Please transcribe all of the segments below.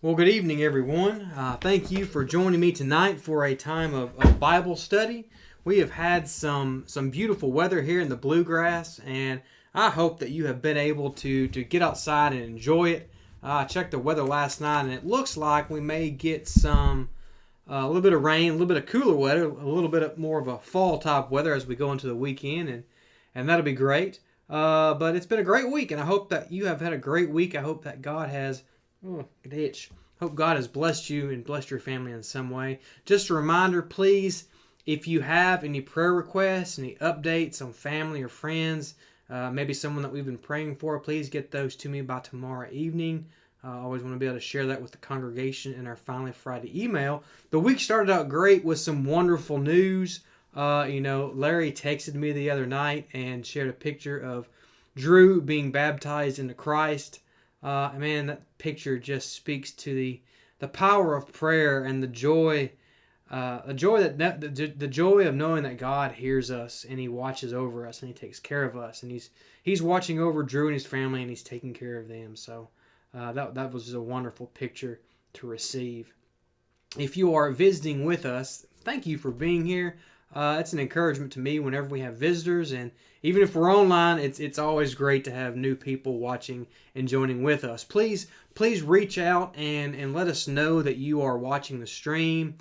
Well, good evening, everyone. Thank you for joining me tonight for a time of Bible study. We have had some beautiful weather here in the Bluegrass, and I hope that you have been able to get outside and enjoy it. I checked the weather last night, and it looks like we may get a little bit of rain, a little bit of cooler weather, a little bit more of a fall type weather as we go into the weekend, and that'll be great. But it's been a great week, and I hope that you have had a great week. I hope that God has good itch. Hope God has blessed you and blessed your family in some way. Just a reminder, please, if you have any prayer requests, any updates on family or friends, maybe someone that we've been praying for, please get those to me by tomorrow evening. I always want to be able to share that with the congregation in our Finally Friday email. The week started out great with some wonderful news. Larry texted me the other night and shared a picture of Drew being baptized into Christ. Man, that picture just speaks to the power of prayer and the joy the joy of knowing that God hears us and He watches over us and He takes care of us, and He's watching over Drew and his family, and He's taking care of them. So that was just a wonderful picture to receive. If you are visiting with us, thank you for being here. It's an encouragement to me whenever we have visitors, and even if we're online, it's always great to have new people watching and joining with us. Please reach out and let us know that you are watching the stream.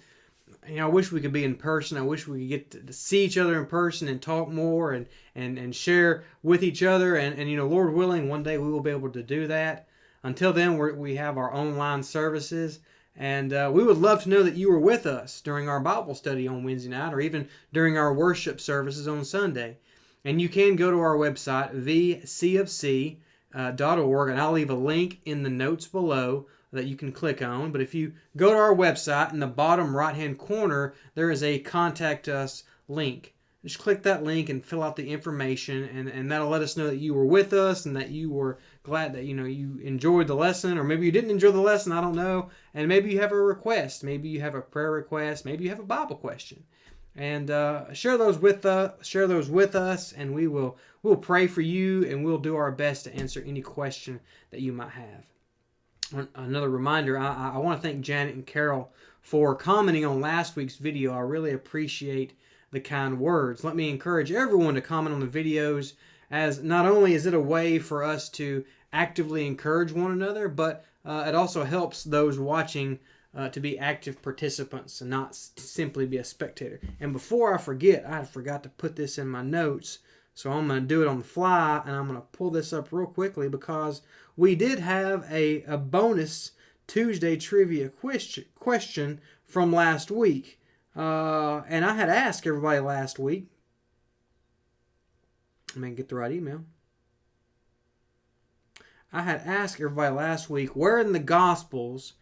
I wish we could be in person. I wish we could get to see each other in person and talk more and share with each other. And Lord willing, one day we will be able to do that. Until then, we have our online services. And we would love to know that you were with us during our Bible study on Wednesday night, or even during our worship services on Sunday. And you can go to our website, vcofc.org, and I'll leave a link in the notes below that you can click on. But if you go to our website, in the bottom right-hand corner, there is a Contact Us link. Just click that link and fill out the information, and that'll let us know that you were with us and that you were glad that you enjoyed the lesson, or maybe you didn't enjoy the lesson, I don't know. And maybe you have a request, maybe you have a prayer request, maybe you have a Bible question. And share those with us, and we'll pray for you, and we'll do our best to answer any question that you might have. Another reminder, I want to thank Janet and Carol for commenting on last week's video. I really appreciate the kind words. Let me encourage everyone to comment on the videos, as not only is it a way for us to actively encourage one another, but it also helps those watching to be active participants and not simply be a spectator. And before I forget, I forgot to put this in my notes, so I'm going to do it on the fly, and I'm going to pull this up real quickly because we did have a bonus Tuesday trivia question from last week. And I had asked everybody last week, let me get the right email. I had asked everybody last week, where in the Gospels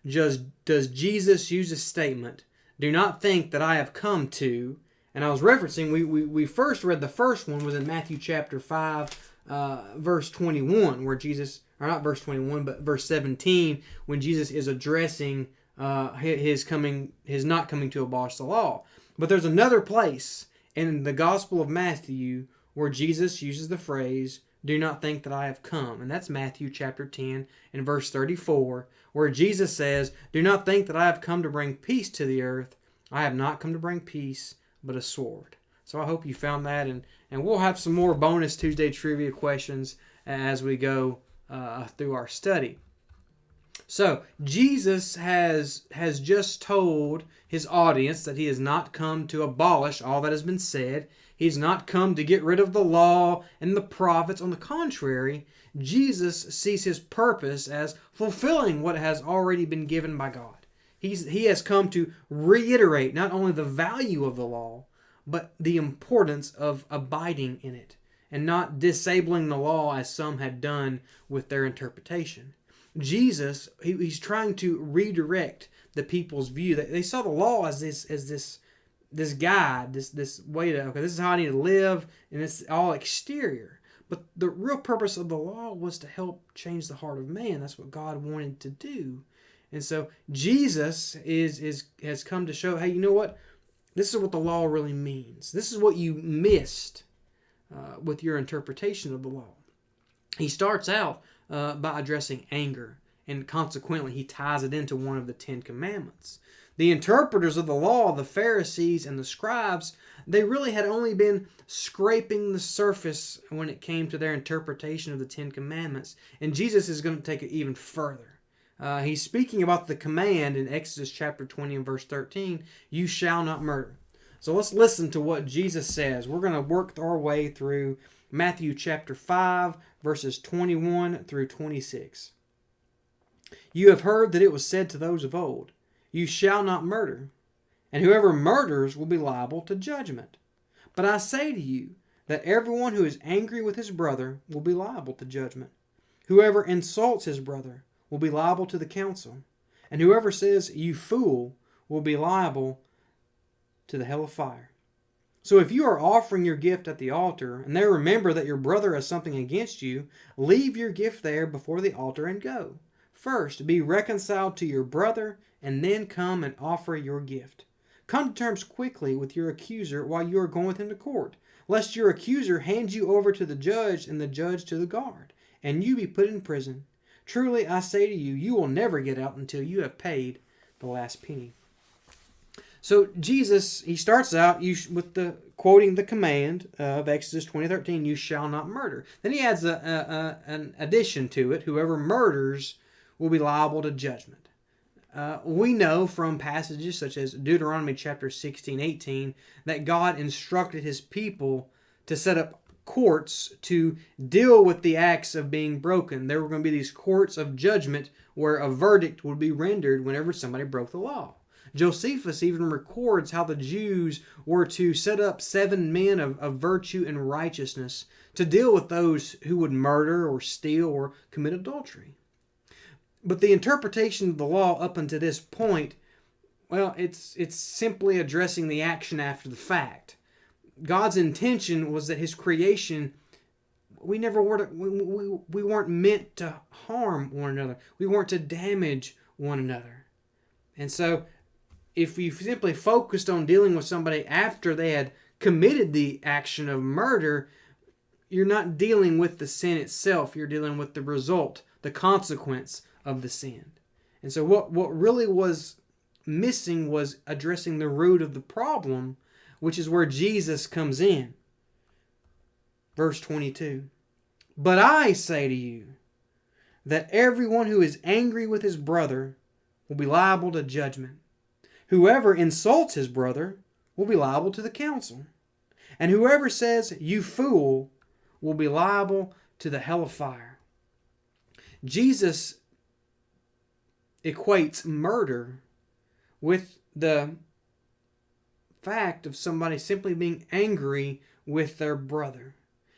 does Jesus use a statement, "Do not think that I have come to," and I was referencing, we first read the first one was in Matthew chapter 5, verse 21, where Jesus, or not verse 21, but verse 17, when Jesus is addressing his not coming to abolish the law. But there's another place in the Gospel of Matthew where Jesus uses the phrase, "Do not think that I have come," and that's Matthew chapter 10 and verse 34, where Jesus says, "Do not think that I have come to bring peace to the earth. I have not come to bring peace, but a sword." So I hope you found that, and we'll have some more bonus Tuesday trivia questions as we go through our study. So Jesus has just told his audience that he has not come to abolish all that has been said. He's not come to get rid of the law and the prophets. On the contrary, Jesus sees his purpose as fulfilling what has already been given by God. He has come to reiterate not only the value of the law, but the importance of abiding in it and not disabling the law as some had done with their interpretation. Jesus, he's trying to redirect the people's view. They saw the law as this guide, this way to, okay, this is how I need to live, and it's all exterior. But the real purpose of the law was to help change the heart of man. That's what God wanted to do. And so Jesus has come to show, hey, you know what? This is what the law really means. This is what you missed with your interpretation of the law. He starts out by addressing anger and consequently he ties it into one of the 10 Commandments. The interpreters of the law, the Pharisees and the scribes, they really had only been scraping the surface when it came to their interpretation of the 10 Commandments. And Jesus is going to take it even further. He's speaking about the command in Exodus chapter 20 and verse 13, you shall not murder. So let's listen to what Jesus says. We're going to work our way through Matthew chapter 5, verses 21 through 26. You have heard that it was said to those of old, you shall not murder, and whoever murders will be liable to judgment. But I say to you that everyone who is angry with his brother will be liable to judgment. Whoever insults his brother will be liable to the council, and whoever says, you fool, will be liable to the hell of fire. So if you are offering your gift at the altar, and there remember that your brother has something against you, leave your gift there before the altar and go. First, be reconciled to your brother, and then come and offer your gift. Come to terms quickly with your accuser while you are going with him to court, lest your accuser hand you over to the judge and the judge to the guard, and you be put in prison. Truly, I say to you, you will never get out until you have paid the last penny. So Jesus, he starts out with quoting the command of Exodus 20:13, you shall not murder. Then he adds an addition to it, whoever murders will be liable to judgment. We know from passages such as Deuteronomy chapter 16:18 that God instructed his people to set up courts to deal with the acts of being broken. There were going to be these courts of judgment where a verdict would be rendered whenever somebody broke the law. Josephus even records how the Jews were to set up 7 men of virtue and righteousness to deal with those who would murder or steal or commit adultery. But the interpretation of the law up until this point, well, it's simply addressing the action after the fact. God's intention was that his creation, we weren't meant to harm one another. We weren't to damage one another. And so if you simply focused on dealing with somebody after they had committed the action of murder, you're not dealing with the sin itself. You're dealing with the result, the consequence of the sin. And so what really was missing was addressing the root of the problem, which is where Jesus comes in. Verse 22. But I say to you that everyone who is angry with his brother will be liable to judgment. Whoever insults his brother will be liable to the council. And whoever says, you fool, will be liable to the hell of fire. Jesus equates murder with the fact of somebody simply being angry with their brother.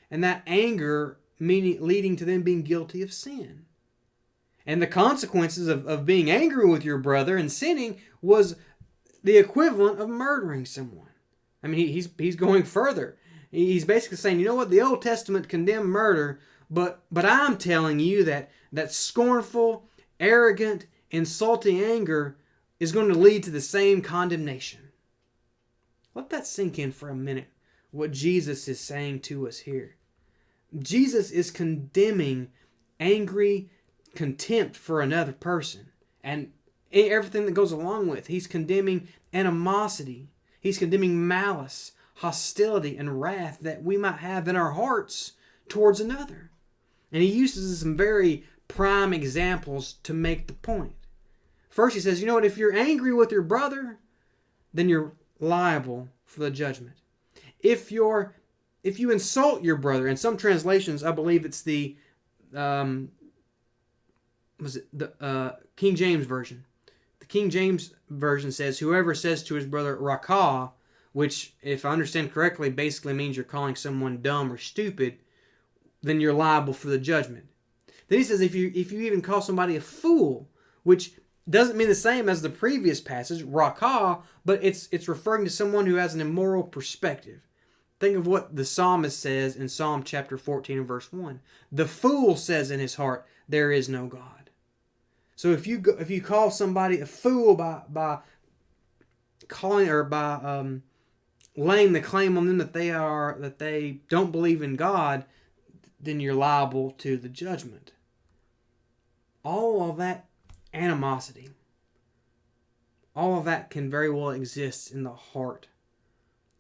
And that anger leading to them being guilty of sin. And the consequences of being angry with your brother and sinning was the equivalent of murdering someone. I mean, he's going further. He's basically saying, you know what, the Old Testament condemned murder, but I'm telling you that scornful, arrogant, insulting anger is going to lead to the same condemnation. Let that sink in for a minute, what Jesus is saying to us here. Jesus is condemning angry contempt for another person and everything that goes along with. He's condemning animosity. He's condemning malice, hostility, and wrath that we might have in our hearts towards another. And he uses some very prime examples to make the point. First, he says, you know what, if you're angry with your brother, then you're liable for the judgment. If you insult your brother, in some translations, I believe it's the King James Version. The King James Version says, whoever says to his brother, rakah, which, if I understand correctly, basically means you're calling someone dumb or stupid, then you're liable for the judgment. Then he says, if you even call somebody a fool, which doesn't mean the same as the previous passage, rakah, but it's referring to someone who has an immoral perspective. Think of what the psalmist says in Psalm chapter 14 and verse 1. The fool says in his heart, there is no God. So if you call somebody a fool by calling or by laying the claim on them that they don't believe in God, then you're liable to the judgment. all of that animosity, all of that can very well exist in the heart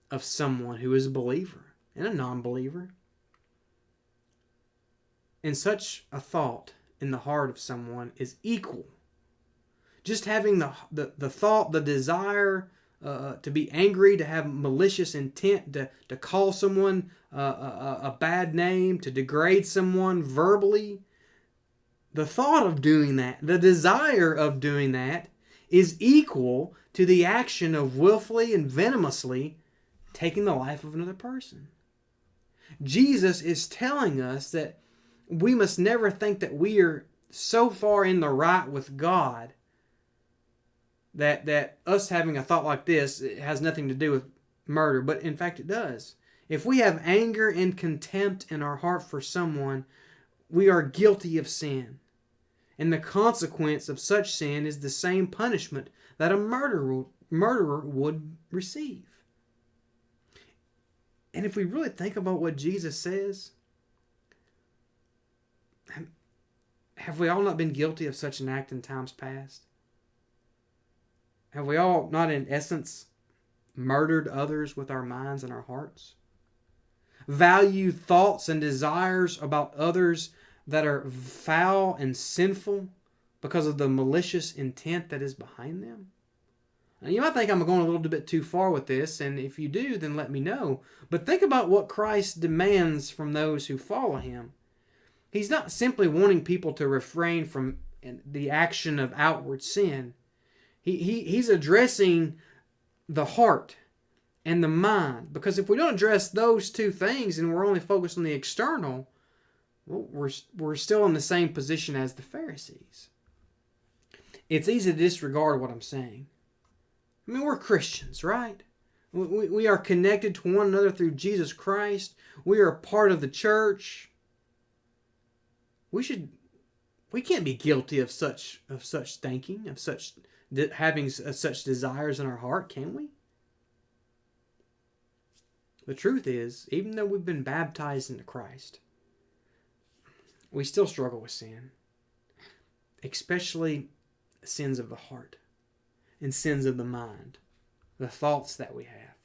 of someone who is a believer and a non-believer. And such a thought in the heart of someone is equal. Just having the thought, the desire to be angry, to have malicious intent, to call someone a bad name, to degrade someone verbally, the thought of doing that, the desire of doing that, is equal to the action of willfully and venomously taking the life of another person. Jesus is telling us that we must never think that we are so far in the right with God that us having a thought like this, it has nothing to do with murder, but in fact it does. If we have anger and contempt in our heart for someone, we are guilty of sin. And the consequence of such sin is the same punishment that a murderer would receive. And if we really think about what Jesus says, have we all not been guilty of such an act in times past? Have we all not, in essence, murdered others with our minds and our hearts? Value thoughts and desires about others that are foul and sinful because of the malicious intent that is behind them? Now, you might think I'm going a little bit too far with this, and if you do, then let me know. But think about what Christ demands from those who follow him. He's not simply wanting people to refrain from the action of outward sin. He's addressing the heart and the mind. Because if we don't address those two things and we're only focused on the external, well, we're still in the same position as the Pharisees. It's easy to disregard what I'm saying. I mean, we're Christians, right? We are connected to one another through Jesus Christ. We are a part of the church. We can't be guilty of such thinking, of such having such desires in our heart, can we? The truth is, even though we've been baptized into Christ, we still struggle with sin, especially sins of the heart and sins of the mind, the thoughts that we have,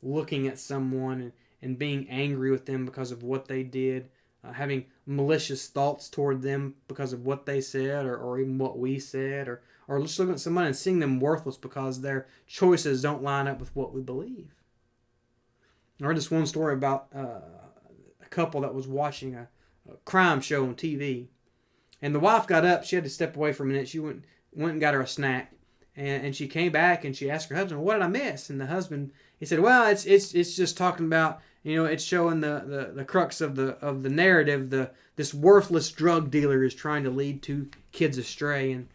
looking at someone and being angry with them because of what they did, having malicious thoughts toward them because of what they said or even what we said, or just looking at someone and seeing them worthless because their choices don't line up with what we believe. I heard this one story about a couple that was watching a crime show on TV, and the wife got up. She had to step away for a minute. She went and got her a snack, and she came back and she asked her husband, "What did I miss?" And the husband, he said, "Well, it's just talking about, it's showing the crux of the narrative. This worthless drug dealer is trying to lead two kids astray." And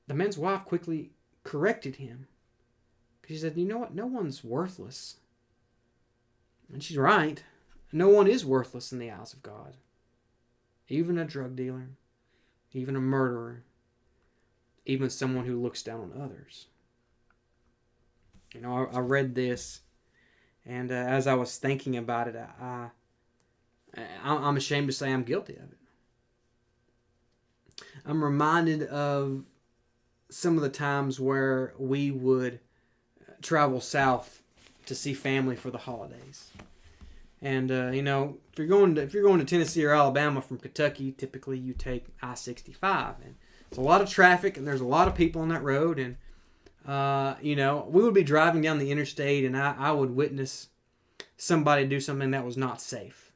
the man's wife quickly corrected him. She said, "You know what? No one's worthless." And she's right. No one is worthless in the eyes of God. Even a drug dealer, even a murderer, even someone who looks down on others. I read this, and as I was thinking about it, I'm ashamed to say I'm guilty of it. I'm reminded of some of the times where we would travel south to see family for the holidays. And if you're going to Tennessee or Alabama from Kentucky, typically you take I-65, and it's a lot of traffic, and there's a lot of people on that road. And we would be driving down the interstate, and I would witness somebody do something that was not safe.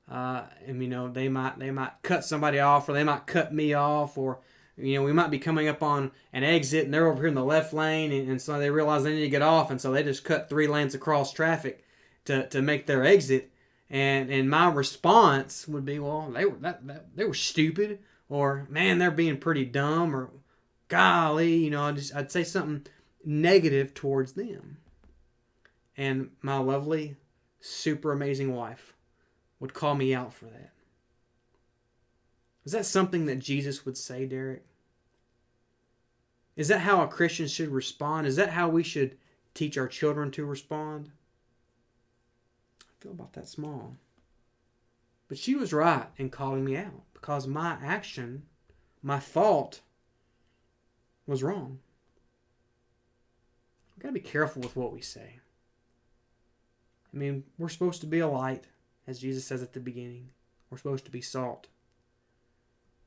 They might cut somebody off, or they might cut me off, or we might be coming up on an exit, and they're over here in the left lane, and so they realize they need to get off, and so they just cut 3 lanes across traffic to make their exit. And my response would be, well, they were stupid, or man, they're being pretty dumb, or golly, I'd say something negative towards them. And my lovely, super amazing wife would call me out for that. Is that something that Jesus would say, Derek? Is that how a Christian should respond? Is that how we should teach our children to respond? I feel about that small. But she was right in calling me out because my action, my thought, was wrong. We've got to be careful with what we say. I mean, we're supposed to be a light, as Jesus says at the beginning. We're supposed to be salt.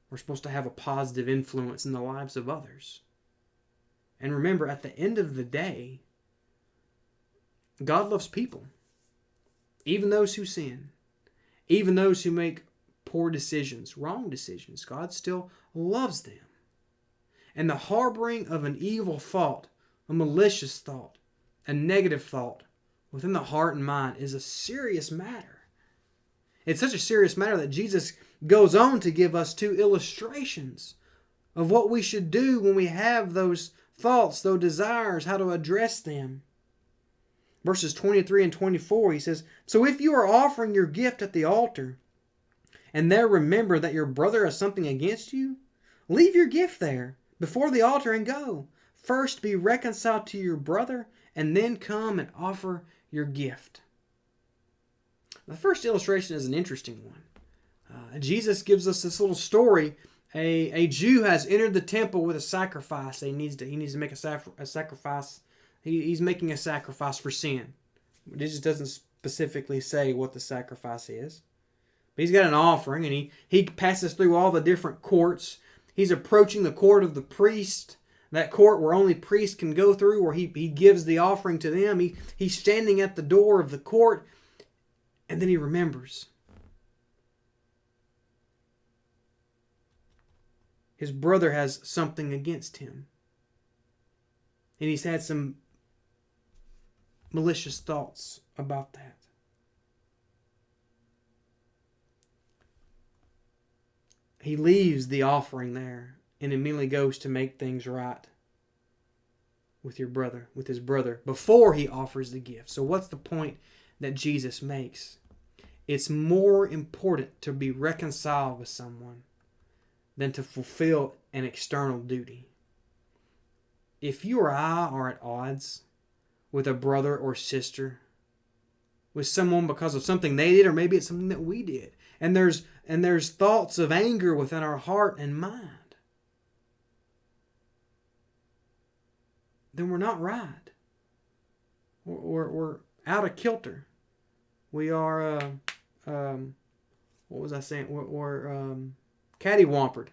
We're supposed to have a positive influence in the lives of others. And remember, at the end of the day, God loves people. Even those who sin. Even those who make poor decisions, wrong decisions. God still loves them. And the harboring of an evil thought, a malicious thought, a negative thought within the heart and mind is a serious matter. It's such a serious matter that Jesus goes on to give us 2 illustrations of what we should do when we have those thoughts, those desires, how to address them. Verses 23 and 24, he says, "So if you are offering your gift at the altar, and there remember that your brother has something against you, leave your gift there before the altar and go. First be reconciled to your brother, and then come and offer your gift." The first illustration is an interesting one. Jesus gives us this little story. A Jew has entered the temple with a sacrifice. He needs to make a sacrifice. He's making a sacrifice for sin. It just doesn't specifically say what the sacrifice is. But he's got an offering, and he passes through all the different courts. He's approaching the court of the priest, that court where only priests can go through, where he gives the offering to them. He's standing at the door of the court, and then he remembers. His brother has something against him. And he's had some malicious thoughts about that. He leaves the offering there and immediately goes to make things right with his brother, before he offers the gift. So what's the point that Jesus makes? It's more important to be reconciled with someone than to fulfill an external duty. If you or I are at odds with a brother or sister, with someone because of something they did, or maybe it's something that we did, and there's thoughts of anger within our heart and mind, then we're not right. We're out of kilter. We are, what was I saying? We're cattywampered.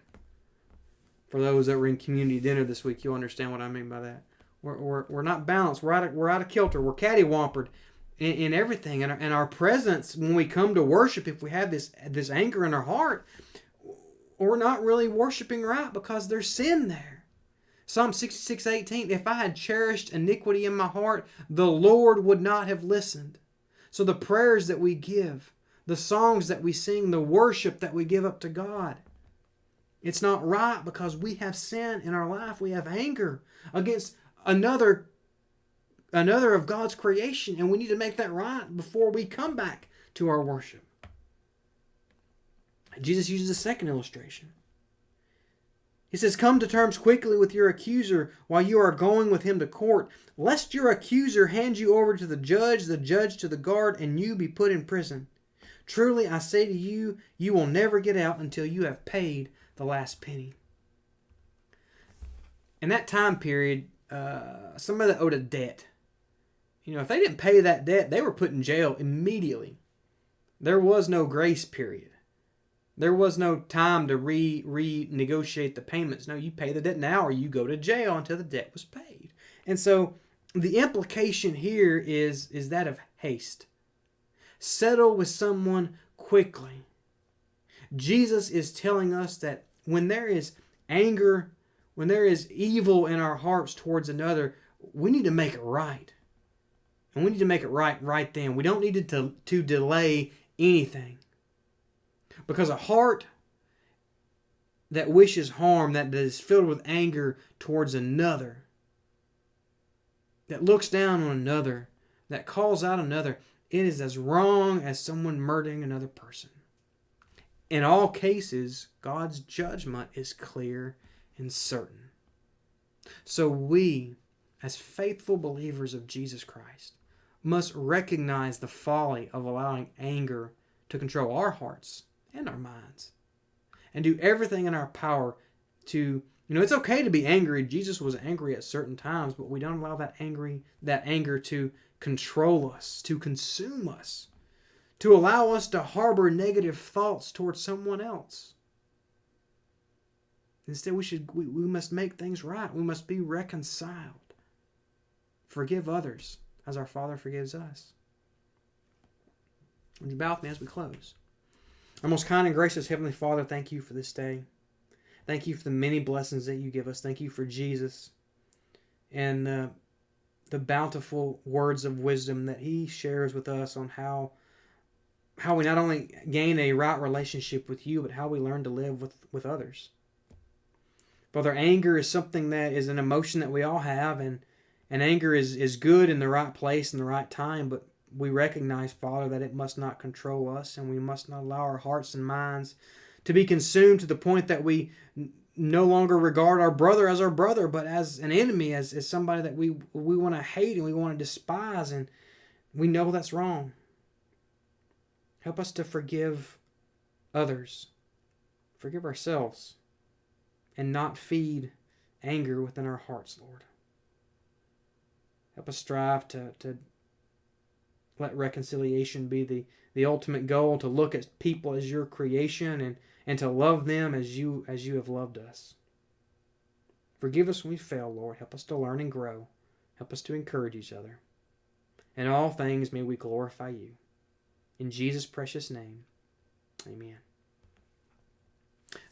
For those that were in community dinner this week, you'll understand what I mean by that. We're not balanced. We're out of kilter. We're cattywampered in everything. And our presence, when we come to worship, if we have this anger in our heart, we're not really worshiping right because there's sin there. Psalm 66:18, "If I had cherished iniquity in my heart, the Lord would not have listened." So the prayers that we give, the songs that we sing, the worship that we give up to God, it's not right because we have sin in our life. We have anger against another of God's creation, and we need to make that right before we come back to our worship. Jesus uses a second illustration. He says, "Come to terms quickly with your accuser while you are going with him to court, lest your accuser hand you over to the judge to the guard, and you be put in prison. Truly I say to you, you will never get out until you have paid the last penny." In that time period, somebody that owed a debt, if they didn't pay that debt, they were put in jail immediately. There was no grace period. There was no time to renegotiate the payments. No, you pay the debt now or you go to jail until the debt was paid. And so the implication here is that of haste. Settle with someone quickly. Jesus is telling us that when there is anger, when there is evil in our hearts towards another, we need to make it right. And we need to make it right then. We don't need to delay anything. Because a heart that wishes harm, that is filled with anger towards another, that looks down on another, that calls out another, it is as wrong as someone murdering another person. In all cases, God's judgment is clear and certain. So we, as faithful believers of Jesus Christ, must recognize the folly of allowing anger to control our hearts and our minds, and do everything in our power to, it's okay to be angry. Jesus was angry at certain times, but we don't allow that anger to control us, to consume us, to allow us to harbor negative thoughts towards someone else. Instead, we must make things right. We must be reconciled. Forgive others as our Father forgives us. Would you bow with me as we close? Our most kind and gracious Heavenly Father, thank you for this day. Thank you for the many blessings that you give us. Thank you for Jesus and the bountiful words of wisdom that he shares with us on how we not only gain a right relationship with you, but how we learn to live with others. Father, anger is something that is an emotion that we all have, and anger is good in the right place and the right time, but we recognize, Father, that it must not control us, and we must not allow our hearts and minds to be consumed to the point that we no longer regard our brother as our brother, but as an enemy, as somebody that we want to hate and we want to despise, and we know that's wrong. Help us to forgive others, forgive ourselves, and not feed anger within our hearts, Lord. Help us strive to let reconciliation be the ultimate goal, to look at people as your creation and to love them as you have loved us. Forgive us when we fail, Lord. Help us to learn and grow. Help us to encourage each other. In all things may we glorify you. In Jesus' precious name, amen.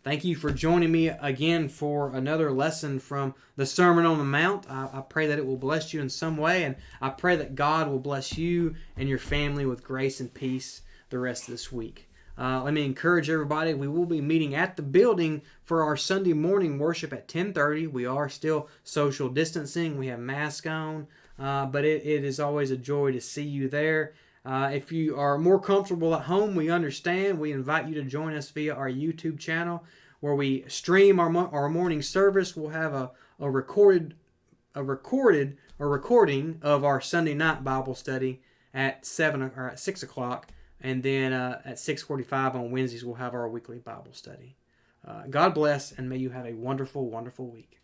Thank you for joining me again for another lesson from the Sermon on the Mount. I pray that it will bless you in some way, and I pray that God will bless you and your family with grace and peace the rest of this week. Let me encourage everybody, we will be meeting at the building for our Sunday morning worship at 10:30. We are still social distancing. We have masks on, but it is always a joy to see you there. If you are more comfortable at home, we understand. We invite you to join us via our YouTube channel where we stream our morning service. We'll have a recording of our Sunday night Bible study at 6 o'clock, and then at 6:45 on Wednesdays we'll have our weekly Bible study. God bless, and may you have a wonderful, wonderful week.